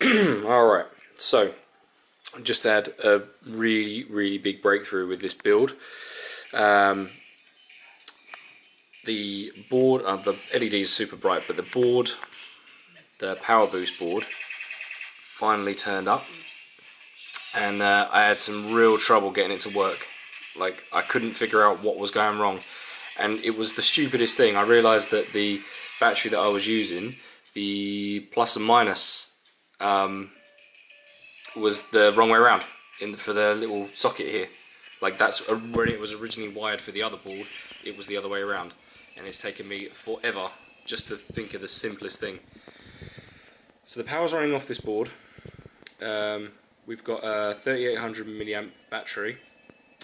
Alright, so just had a really big breakthrough with this build. The board, the LED is super bright, but the board, the power boost board, finally turned up, and I had some real trouble getting it to work. Like, I couldn't figure out what was going wrong, and it was the stupidest thing. I realised that the battery that I was using, the plus and minus, was the wrong way around for the little socket here. Like, that's where it was originally wired for the other board. It was the other way around, and it's taken me forever just to think of the simplest thing. So the power's running off this board. We've got a 3800 milliamp battery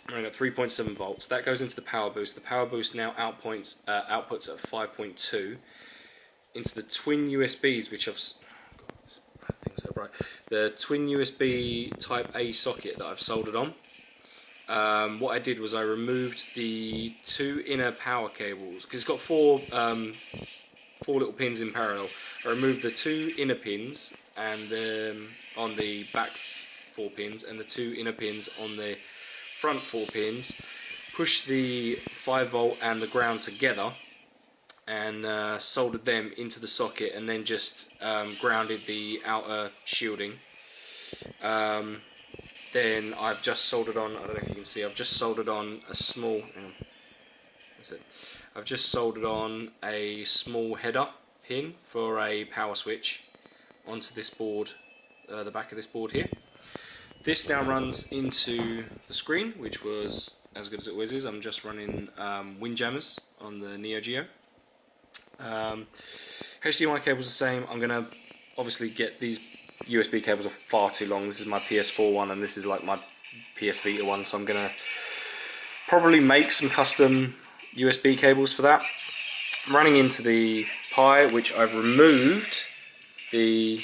running at 3.7 volts. That goes into the power boost. The power boost now outputs at 5.2 into the twin USBs, which I've... God, this thing's so bright. The twin USB Type A socket that I've soldered on. What I did was I removed the two inner power cables, because it's got four little pins in parallel. I removed the two inner pins and on the back 4 pins, and the two inner pins on the front 4 pins, pushed the 5 volt and the ground together, and soldered them into the socket, and then just grounded the outer shielding. Then I've just soldered on, I don't know if you can see, I've just soldered on a small, hang on, that's it. I've just soldered on a small header pin for a power switch onto this board, the back of this board here. This now runs into the screen, which was as good as it always is. I'm just running Windjammers on the Neo Geo. HDMI cable's the same. I'm going to obviously get these USB cables are far too long. This is my PS4 one, and this is like my PS Vita one, so I'm going to probably make some custom USB cables for that. I'm running into the Pi, which I've removed the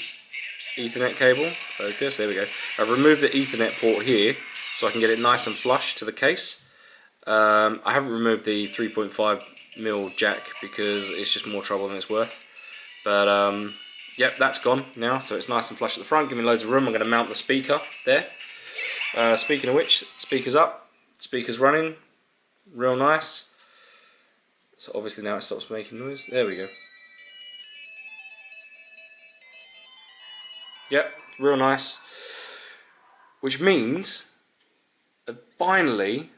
Ethernet cable. Focus, there we go. I've removed the Ethernet port here so I can get it nice and flush to the case. I haven't removed the 3.5mm jack because it's just more trouble than it's worth. But yep, that's gone now, so it's nice and flush at the front, give me loads of room. I'm going to mount the speaker there. Speaking of which, speaker's up, speaker's running, real nice. So obviously now it stops making noise. There we go. Yep, real nice. Which means finally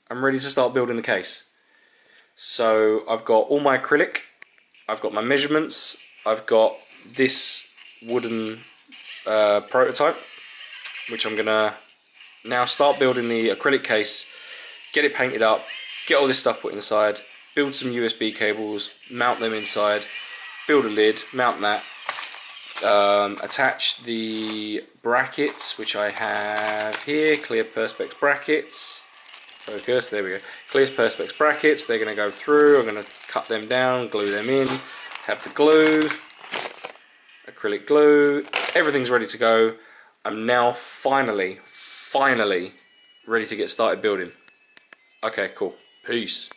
I'm ready to start building the case. So I've got all my acrylic, I've got my measurements, I've got this wooden prototype, which I'm gonna now start building the acrylic case, get it painted up, get all this stuff put inside, build some USB cables, mount them inside, build a lid, mount that, attach the brackets, which I have here, clear perspex brackets. Focus, there we go. Clear perspex brackets, they're going to go through, I'm going to cut them down, glue them in, have the glue, acrylic glue, everything's ready to go. I'm now finally ready to get started building. Okay, cool. Peace.